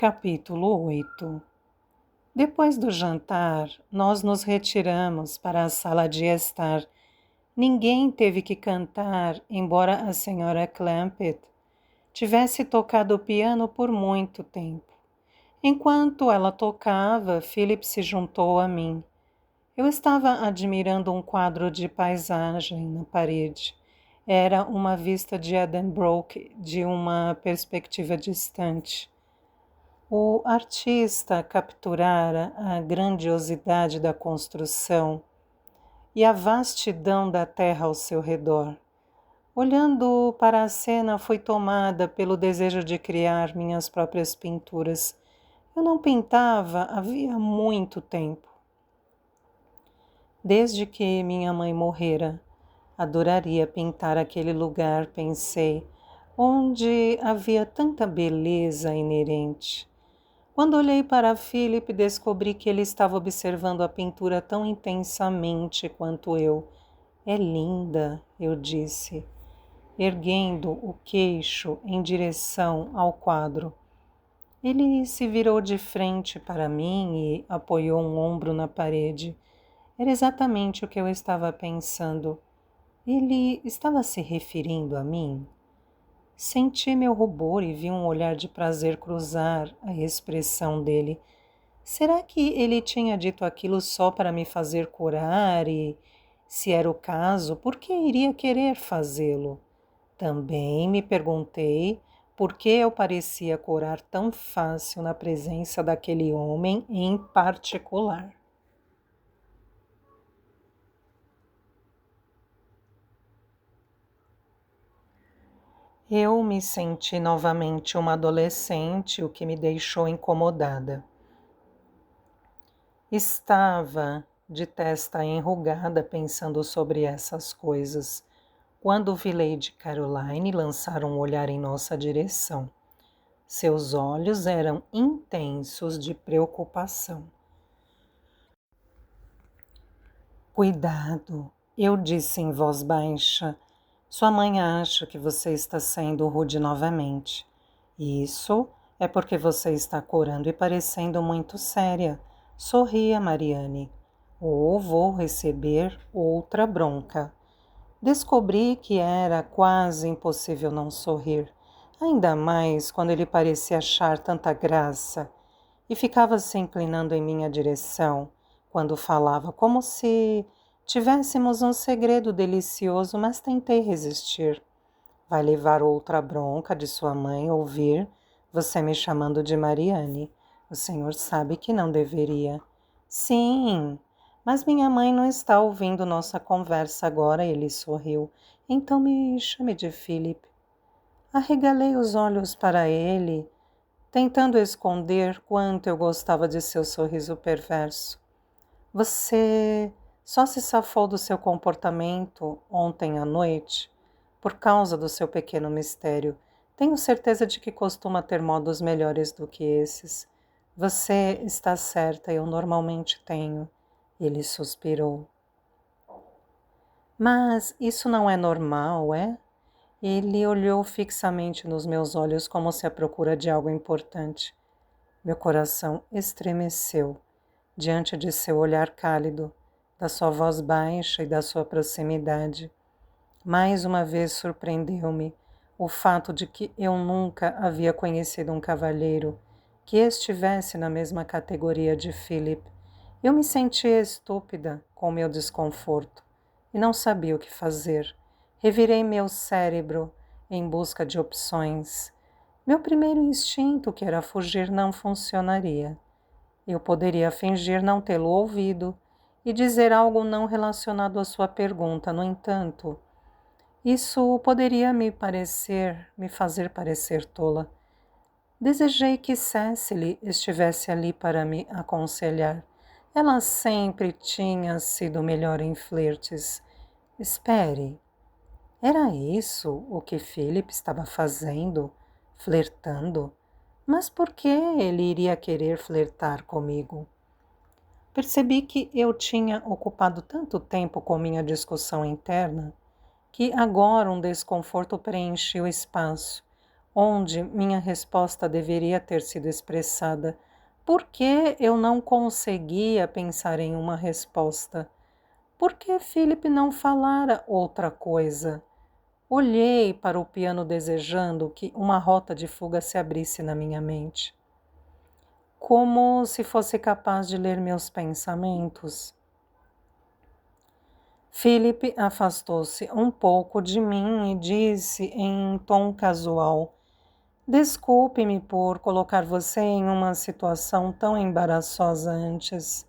Capítulo 8. Depois do jantar, nós nos retiramos para a sala de estar. Ninguém teve que cantar, embora a senhora Clampett tivesse tocado o piano por muito tempo. Enquanto ela tocava, Philip se juntou a mim. Eu estava admirando um quadro de paisagem na parede. Era uma vista de Edenbrook de uma perspectiva distante. O artista capturara a grandiosidade da construção e a vastidão da terra ao seu redor. Olhando para a cena, fui tomada pelo desejo de criar minhas próprias pinturas. Eu não pintava havia muito tempo. Desde que minha mãe morrera, adoraria pintar aquele lugar, pensei, onde havia tanta beleza inerente. Quando olhei para Philip, descobri que ele estava observando a pintura tão intensamente quanto eu. É linda, eu disse, erguendo o queixo em direção ao quadro. Ele se virou de frente para mim e apoiou um ombro na parede. Era exatamente o que eu estava pensando. Ele estava se referindo a mim? Senti meu rubor e vi um olhar de prazer cruzar a expressão dele. Será que ele tinha dito aquilo só para me fazer curar e, se era o caso, por que iria querer fazê-lo? Também me perguntei por que eu parecia curar tão fácil na presença daquele homem em particular. Eu me senti novamente uma adolescente, o que me deixou incomodada. Estava de testa enrugada pensando sobre essas coisas, quando vi Lady Caroline lançar um olhar em nossa direção. Seus olhos eram intensos de preocupação. Cuidado, eu disse em voz baixa. Sua mãe acha que você está sendo rude novamente. Isso é porque você está corando e parecendo muito séria. Sorria, Mariane, ou vou receber outra bronca. Descobri que era quase impossível não sorrir, ainda mais quando ele parecia achar tanta graça e ficava se inclinando em minha direção quando falava, como se tivéssemos um segredo delicioso, mas tentei resistir. Vai levar outra bronca de sua mãe ouvir você me chamando de Mariane. O senhor sabe que não deveria. Sim, mas minha mãe não está ouvindo nossa conversa agora, ele sorriu. Então me chame de Philip. Arregalei os olhos para ele, tentando esconder quanto eu gostava de seu sorriso perverso. Você só se safou do seu comportamento ontem à noite por causa do seu pequeno mistério. Tenho certeza de que costuma ter modos melhores do que esses. Você está certa, eu normalmente tenho. Ele suspirou. Mas isso não é normal, é? Ele olhou fixamente nos meus olhos como se à procura de algo importante. Meu coração estremeceu diante de seu olhar cálido, da sua voz baixa e da sua proximidade. Mais uma vez surpreendeu-me o fato de que eu nunca havia conhecido um cavalheiro que estivesse na mesma categoria de Philip. Eu me sentia estúpida com meu desconforto e não sabia o que fazer. Revirei meu cérebro em busca de opções. Meu primeiro instinto, que era fugir, não funcionaria. Eu poderia fingir não tê-lo ouvido e dizer algo não relacionado à sua pergunta. No entanto, isso poderia me fazer parecer tola. Desejei que Cecily estivesse ali para me aconselhar. Ela sempre tinha sido melhor em flertes. Espere, era isso o que Philip estava fazendo? Flertando? Mas por que ele iria querer flertar comigo? Percebi que eu tinha ocupado tanto tempo com minha discussão interna que agora um desconforto preencheu o espaço. onde minha resposta deveria ter sido expressada. Por que eu não conseguia pensar em uma resposta? Por que Philip não falara outra coisa? Olhei para o piano desejando que uma rota de fuga se abrisse na minha mente, como se fosse capaz de ler meus pensamentos. Philip afastou-se um pouco de mim e disse em tom casual: Desculpe-me por colocar você em uma situação tão embaraçosa antes.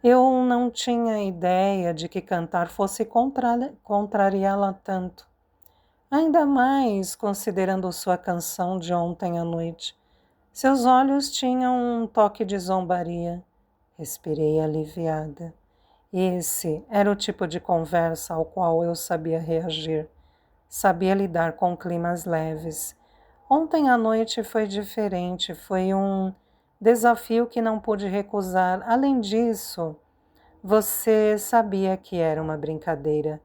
Eu não tinha ideia de que cantar fosse contrariá-la tanto. Ainda mais considerando sua canção de ontem à noite. Seus olhos tinham um toque de zombaria. Respirei aliviada. Esse era o tipo de conversa ao qual eu sabia reagir. Sabia lidar com climas leves. Ontem à noite foi diferente, foi um desafio que não pude recusar. Além disso, você sabia que era uma brincadeira.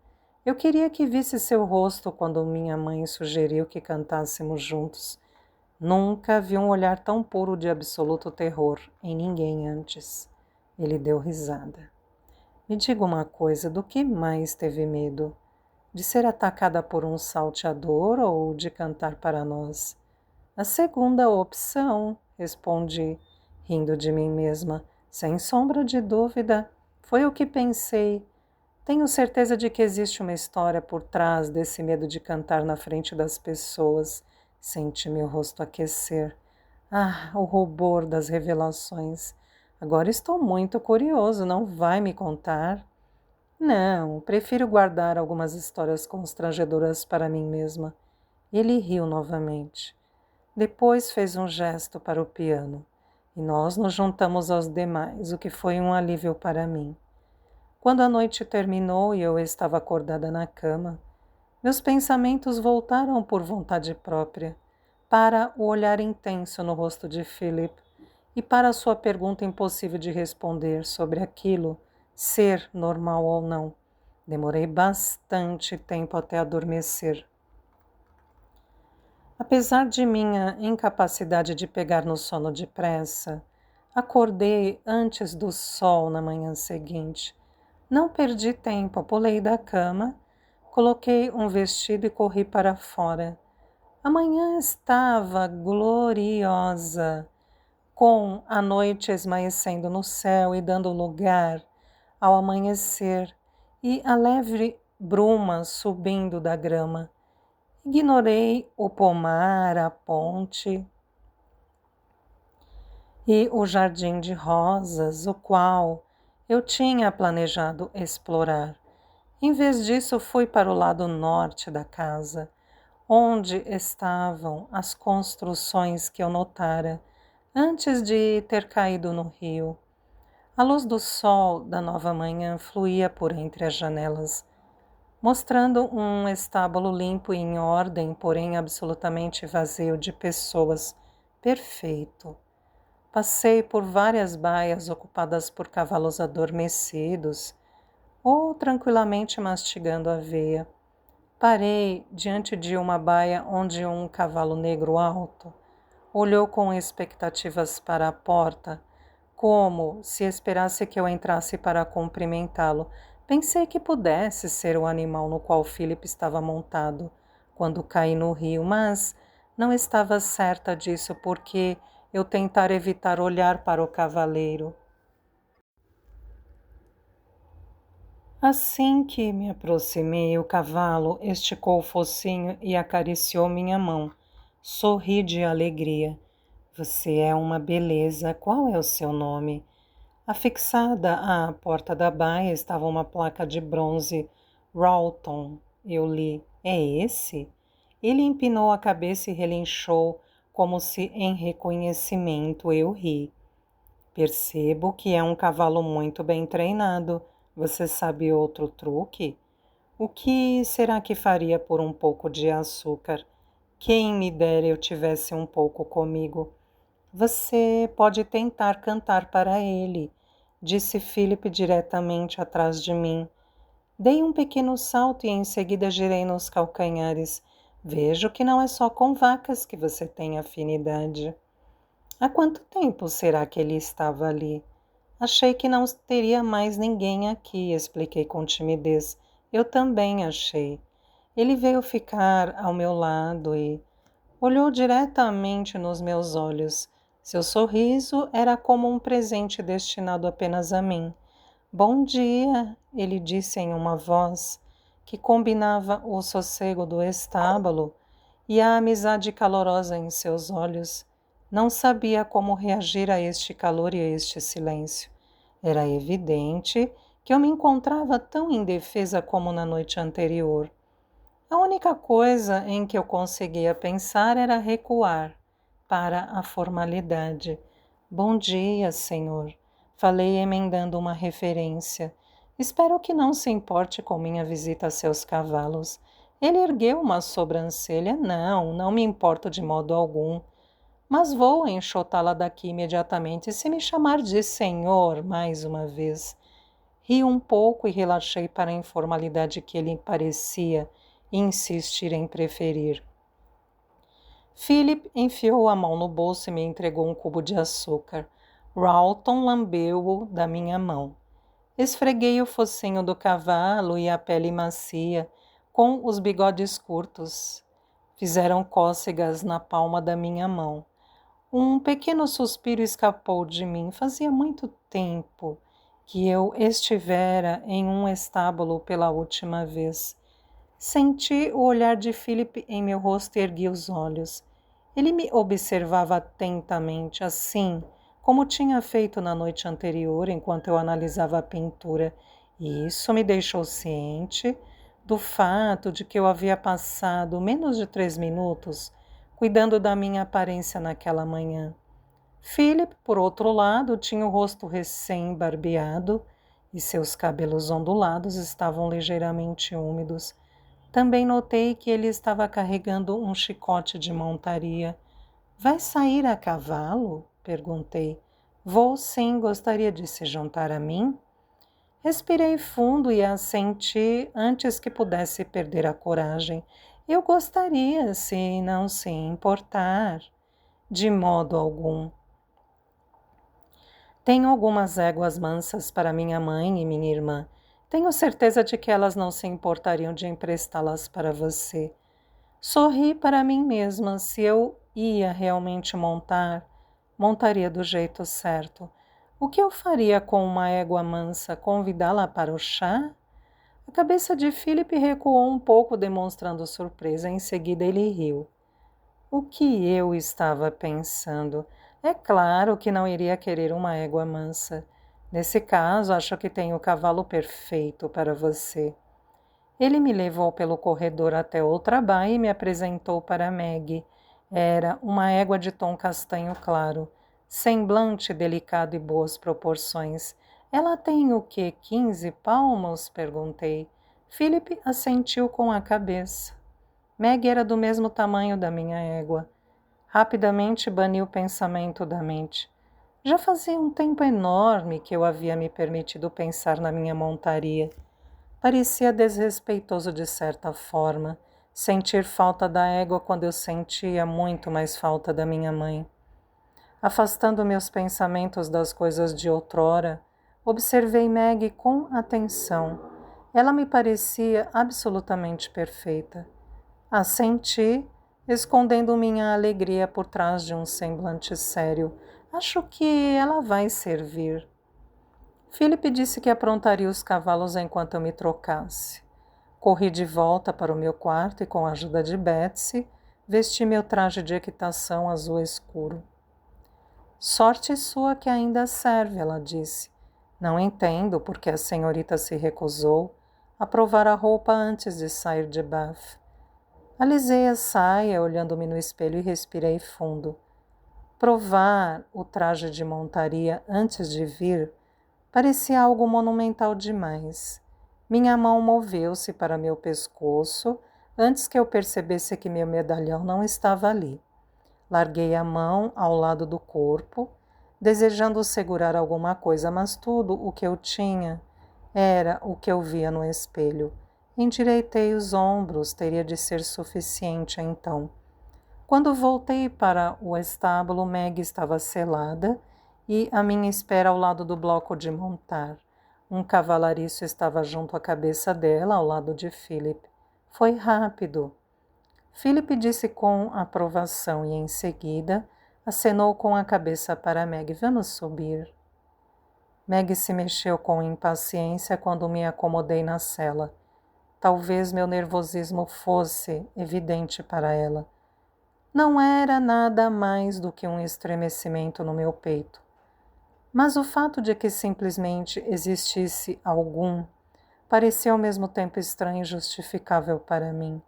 Eu queria que visse seu rosto quando minha mãe sugeriu que cantássemos juntos. Nunca vi um olhar tão puro de absoluto terror em ninguém antes. Ele deu risada. Me diga uma coisa, do que mais teve medo? De ser atacada por um salteador ou de cantar para nós? A segunda opção, respondi, rindo de mim mesma. Sem sombra de dúvida, foi o que pensei. Tenho certeza de que existe uma história por trás desse medo de cantar na frente das pessoas. Senti meu rosto aquecer. Ah, o rubor das revelações. Agora estou muito curioso, não vai me contar? Não, prefiro guardar algumas histórias constrangedoras para mim mesma. Ele riu novamente. Depois fez um gesto para o piano, e nós nos juntamos aos demais, o que foi um alívio para mim. Quando a noite terminou e eu estava acordada na cama, meus pensamentos voltaram por vontade própria, para o olhar intenso no rosto de Philip e para a sua pergunta impossível de responder sobre aquilo ser normal ou não. Demorei bastante tempo até adormecer. Apesar de minha incapacidade de pegar no sono depressa, acordei antes do sol na manhã seguinte. Não perdi tempo, pulei da cama, coloquei um vestido e corri para fora. A manhã estava gloriosa, com a noite esmaecendo no céu e dando lugar ao amanhecer e a leve bruma subindo da grama. Ignorei o pomar, a ponte e o jardim de rosas, o qual eu tinha planejado explorar. Em vez disso, fui para o lado norte da casa, onde estavam as construções que eu notara antes de ter caído no rio. A luz do sol da nova manhã fluía por entre as janelas, mostrando um estábulo limpo e em ordem, porém absolutamente vazio de pessoas. Perfeito. Passei por várias baias ocupadas por cavalos adormecidos ou tranquilamente mastigando aveia. Parei diante de uma baia onde um cavalo negro alto olhou com expectativas para a porta, como se esperasse que eu entrasse para cumprimentá-lo. Pensei que pudesse ser o animal no qual Philip estava montado quando caí no rio, mas não estava certa disso porque eu tentara evitar olhar para o cavaleiro. Assim que me aproximei, o cavalo esticou o focinho e acariciou minha mão. Sorri de alegria. Você é uma beleza. Qual é o seu nome? Afixada à porta da baia estava uma placa de bronze. Rawton. Eu li. É esse? Ele empinou a cabeça e relinchou, como se em reconhecimento. Eu ri. Percebo que é um cavalo muito bem treinado. Você sabe outro truque? O que será que faria por um pouco de açúcar? Quem me dera eu tivesse um pouco comigo. Você pode tentar cantar para ele, disse Philip diretamente atrás de mim. Dei um pequeno salto e em seguida girei nos calcanhares. Vejo que não é só com vacas que você tem afinidade. Há quanto tempo será que ele estava ali? Achei que não teria mais ninguém aqui, expliquei com timidez. Eu também achei. Ele veio ficar ao meu lado e olhou diretamente nos meus olhos. Seu sorriso era como um presente destinado apenas a mim. Bom dia, ele disse em uma voz que combinava o sossego do estábulo e a amizade calorosa em seus olhos. Não sabia como reagir a este calor e a este silêncio. Era evidente que eu me encontrava tão indefesa como na noite anterior. A única coisa em que eu conseguia pensar era recuar para a formalidade. Bom dia, senhor. Falei emendando uma referência. Espero que não se importe com minha visita a seus cavalos. Ele ergueu uma sobrancelha. Não me importo de modo algum. Mas vou enxotá-la daqui imediatamente se me chamar de senhor mais uma vez. Ri um pouco e relaxei para a informalidade que ele parecia insistir em preferir. Philip enfiou a mão no bolso e me entregou um cubo de açúcar. Ralton lambeu-o da minha mão. Esfreguei o focinho do cavalo e a pele macia, com os bigodes curtos. Fizeram cócegas na palma da minha mão. Um pequeno suspiro escapou de mim. Fazia muito tempo que eu estivera em um estábulo pela última vez. Senti o olhar de Philip em meu rosto e ergui os olhos. Ele me observava atentamente, assim como tinha feito na noite anterior, enquanto eu analisava a pintura, e isso me deixou ciente do fato de que eu havia passado menos de 3 minutos cuidando da minha aparência naquela manhã. Philip, por outro lado, tinha o rosto recém-barbeado e seus cabelos ondulados estavam ligeiramente úmidos. Também notei que ele estava carregando um chicote de montaria. Vai sair a cavalo? Perguntei. Vou sim, gostaria de se juntar a mim? Respirei fundo e assenti antes que pudesse perder a coragem. Eu gostaria, se não se importar. De modo algum. Tenho algumas éguas mansas para minha mãe e minha irmã. Tenho certeza de que elas não se importariam de emprestá-las para você. Sorri para mim mesma. Se eu ia realmente montar, montaria do jeito certo. O que eu faria com uma égua mansa? Convidá-la para o chá? A cabeça de Philip recuou um pouco, demonstrando surpresa. Em seguida, ele riu. O que eu estava pensando? É claro que não iria querer uma égua mansa. Nesse caso, acho que tenho o cavalo perfeito para você. Ele me levou pelo corredor até outra baia e me apresentou para Maggie. Era uma égua de tom castanho claro, semblante delicado e boas proporções. Ela tem o quê, 15 palmos? Perguntei. Philip assentiu com a cabeça. Maggie era do mesmo tamanho da minha égua. Rapidamente bani o pensamento da mente. Já fazia um tempo enorme que eu havia me permitido pensar na minha montaria. Parecia desrespeitoso de certa forma, sentir falta da égua quando eu sentia muito mais falta da minha mãe. Afastando meus pensamentos das coisas de outrora, observei Maggie com atenção. Ela me parecia absolutamente perfeita. Assenti, escondendo minha alegria por trás de um semblante sério. Acho que ela vai servir. Philip disse que aprontaria os cavalos enquanto eu me trocasse. Corri de volta para o meu quarto e, com a ajuda de Betsy, vesti meu traje de equitação azul escuro. Sorte sua que ainda serve, ela disse. Não entendo por que a senhorita se recusou a provar a roupa antes de sair de Bath. Alisei a saia, olhando-me no espelho e respirei fundo. Provar o traje de montaria antes de vir parecia algo monumental demais. Minha mão moveu-se para meu pescoço antes que eu percebesse que meu medalhão não estava ali. Larguei a mão ao lado do corpo, desejando segurar alguma coisa, mas tudo o que eu tinha era o que eu via no espelho. Endireitei os ombros, teria de ser suficiente então. Quando voltei para o estábulo, Meg estava selada e à minha espera ao lado do bloco de montar. Um cavalariço estava junto à cabeça dela, ao lado de Philip. Foi rápido. Philip disse com aprovação e em seguida acenou com a cabeça para Meg. Vamos subir. Meg se mexeu com impaciência quando me acomodei na cela. Talvez meu nervosismo fosse evidente para ela. Não era nada mais do que um estremecimento no meu peito. Mas o fato de que simplesmente existisse algum parecia ao mesmo tempo estranho e justificável para mim.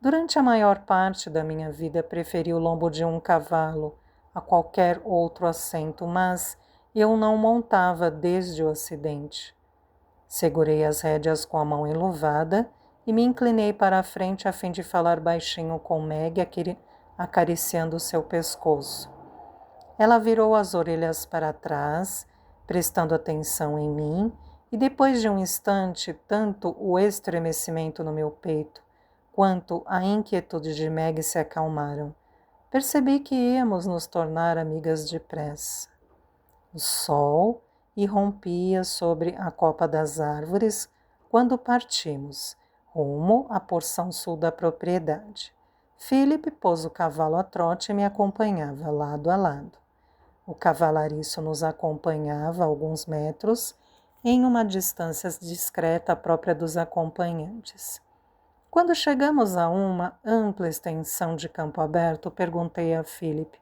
Durante a maior parte da minha vida preferi o lombo de um cavalo a qualquer outro assento, mas eu não montava desde o acidente. Segurei as rédeas com a mão enluvada e me inclinei para a frente a fim de falar baixinho com Meg, acariciando seu pescoço. Ela virou as orelhas para trás, prestando atenção em mim, e depois de um instante, tanto o estremecimento no meu peito quanto a inquietude de Meg se acalmaram. Percebi que íamos nos tornar amigas depressa. O sol irrompia sobre a copa das árvores quando partimos, rumo à porção sul da propriedade. Philip pôs o cavalo a trote e me acompanhava lado a lado. O cavalariço nos acompanhava a alguns metros, em uma distância discreta própria dos acompanhantes. Quando chegamos a uma ampla extensão de campo aberto, perguntei a Philip: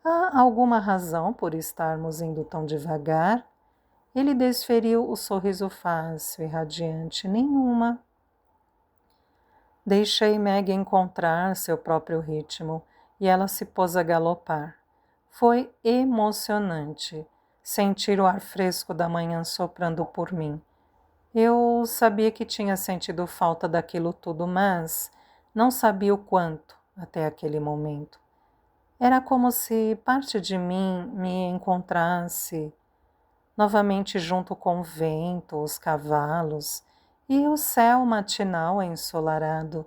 há alguma razão por estarmos indo tão devagar? Ele desferiu o sorriso fácil e radiante. Nenhuma. Deixei Meg encontrar seu próprio ritmo e ela se pôs a galopar. Foi emocionante sentir o ar fresco da manhã soprando por mim. Eu sabia que tinha sentido falta daquilo tudo, mas não sabia o quanto até aquele momento. Era como se parte de mim me encontrasse novamente junto com o vento, os cavalos e o céu matinal ensolarado.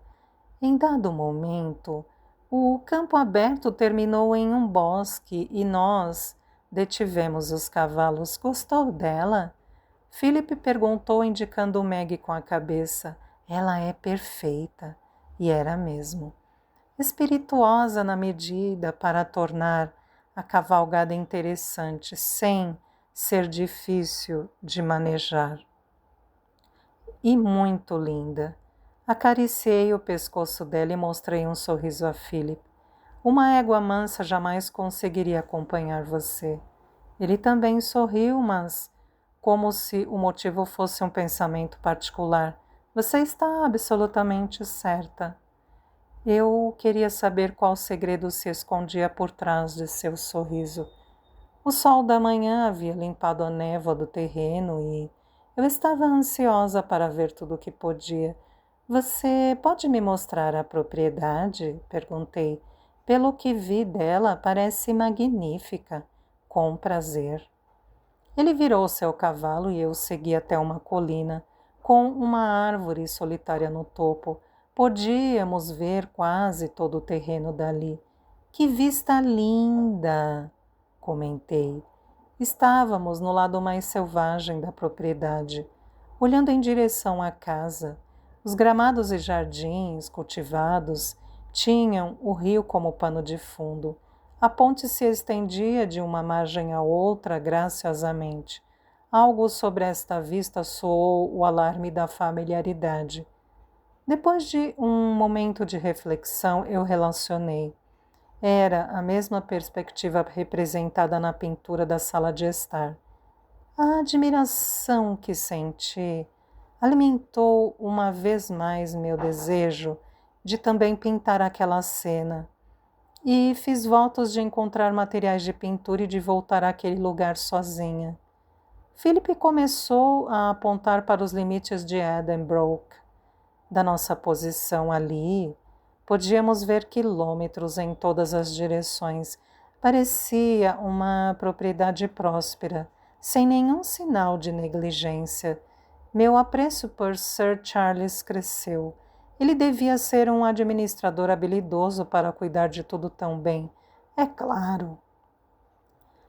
Em dado momento, o campo aberto terminou em um bosque e nós detivemos os cavalos. Gostou dela? Philip perguntou, indicando Meg com a cabeça. Ela é perfeita. E era mesmo. Espirituosa na medida para tornar a cavalgada interessante, sem ser difícil de manejar. E muito linda. Acariciei o pescoço dela e mostrei um sorriso a Philip. Uma égua mansa jamais conseguiria acompanhar você. Ele também sorriu, mas como se o motivo fosse um pensamento particular. Você está absolutamente certa. Eu queria saber qual segredo se escondia por trás de seu sorriso. O sol da manhã havia limpado a névoa do terreno e eu estava ansiosa para ver tudo o que podia. Você pode me mostrar a propriedade? Perguntei. Pelo que vi dela, parece magnífica. Com prazer. Ele virou seu cavalo e eu o segui até uma colina, com uma árvore solitária no topo. Podíamos ver quase todo o terreno dali. Que vista linda! Comentei. Estávamos no lado mais selvagem da propriedade, olhando em direção à casa. Os gramados e jardins cultivados tinham o rio como pano de fundo. A ponte se estendia de uma margem à outra graciosamente. Algo sobre esta vista soou o alarme da familiaridade. Depois de um momento de reflexão, eu relacionei. Era a mesma perspectiva representada na pintura da sala de estar. A admiração que senti alimentou uma vez mais meu desejo de também pintar aquela cena. E fiz votos de encontrar materiais de pintura e de voltar àquele lugar sozinha. Philip começou a apontar para os limites de Edenbrook. Da nossa posição ali, podíamos ver quilômetros em todas as direções. Parecia uma propriedade próspera, sem nenhum sinal de negligência. Meu apreço por Sir Charles cresceu. Ele devia ser um administrador habilidoso para cuidar de tudo tão bem. É claro.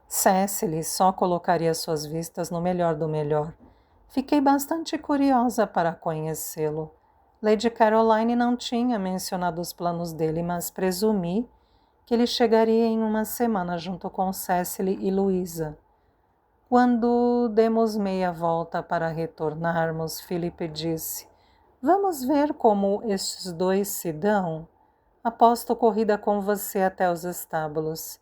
Cecily só colocaria suas vistas no melhor do melhor. Fiquei bastante curiosa para conhecê-lo. Lady Caroline não tinha mencionado os planos dele, mas presumi que ele chegaria em uma semana junto com Cecily e Louisa. Quando demos meia volta para retornarmos, Philip disse: Vamos ver como estes dois se dão? Aposto corrida com você até os estábulos.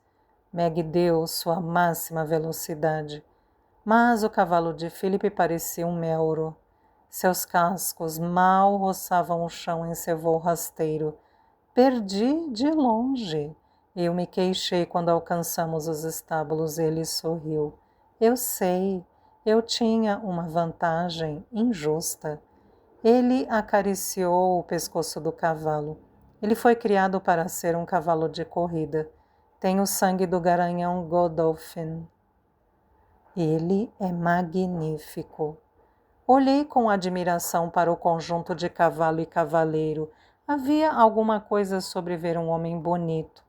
Meg deu sua máxima velocidade, mas o cavalo de Philip parecia um melro. Seus cascos mal roçavam o chão em seu voo rasteiro. Perdi de longe. Eu me queixei quando alcançamos os estábulos. Ele sorriu. Eu sei, eu tinha uma vantagem injusta. Ele acariciou o pescoço do cavalo. Ele foi criado para ser um cavalo de corrida. Tem o sangue do garanhão Godolphin. Ele é magnífico. Olhei com admiração para o conjunto de cavalo e cavaleiro. Havia alguma coisa sobre ver um homem bonito,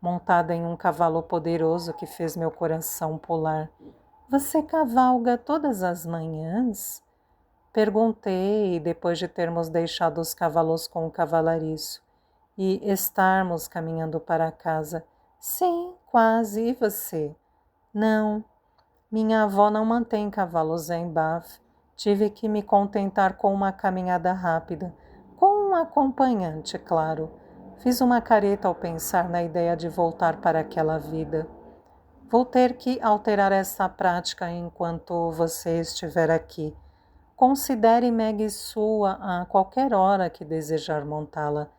montado em um cavalo poderoso que fez meu coração pular. Você cavalga todas as manhãs? Perguntei, depois de termos deixado os cavalos com o cavalariço e estarmos caminhando para casa. Sim, quase. E você? Não. Minha avó não mantém cavalos em Bath. Tive que me contentar com uma caminhada rápida, com um acompanhante, claro. Fiz uma careta ao pensar na ideia de voltar para aquela vida. Vou ter que alterar essa prática enquanto você estiver aqui. Considere Meg sua a qualquer hora que desejar montá-la.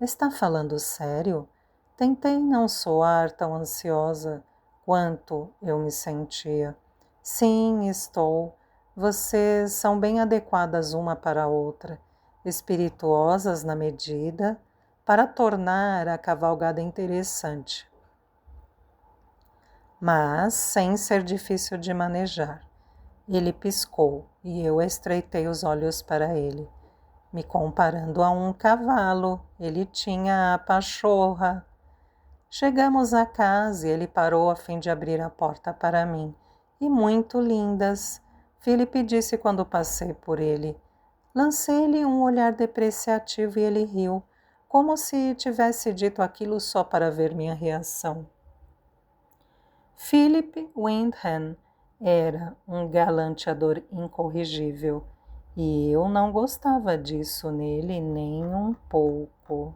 Está falando sério? Tentei não soar tão ansiosa quanto eu me sentia. Sim, estou. Vocês são bem adequadas uma para a outra, espirituosas na medida, para tornar a cavalgada interessante, mas sem ser difícil de manejar. Ele piscou e eu estreitei os olhos para ele. Me comparando a um cavalo, ele tinha a pachorra. Chegamos à casa e ele parou a fim de abrir a porta para mim. E muito lindas, Philip disse quando passei por ele. Lancei-lhe um olhar depreciativo e ele riu, como se tivesse dito aquilo só para ver minha reação. Philip Windham era um galanteador incorrigível, e eu não gostava disso nele nem um pouco.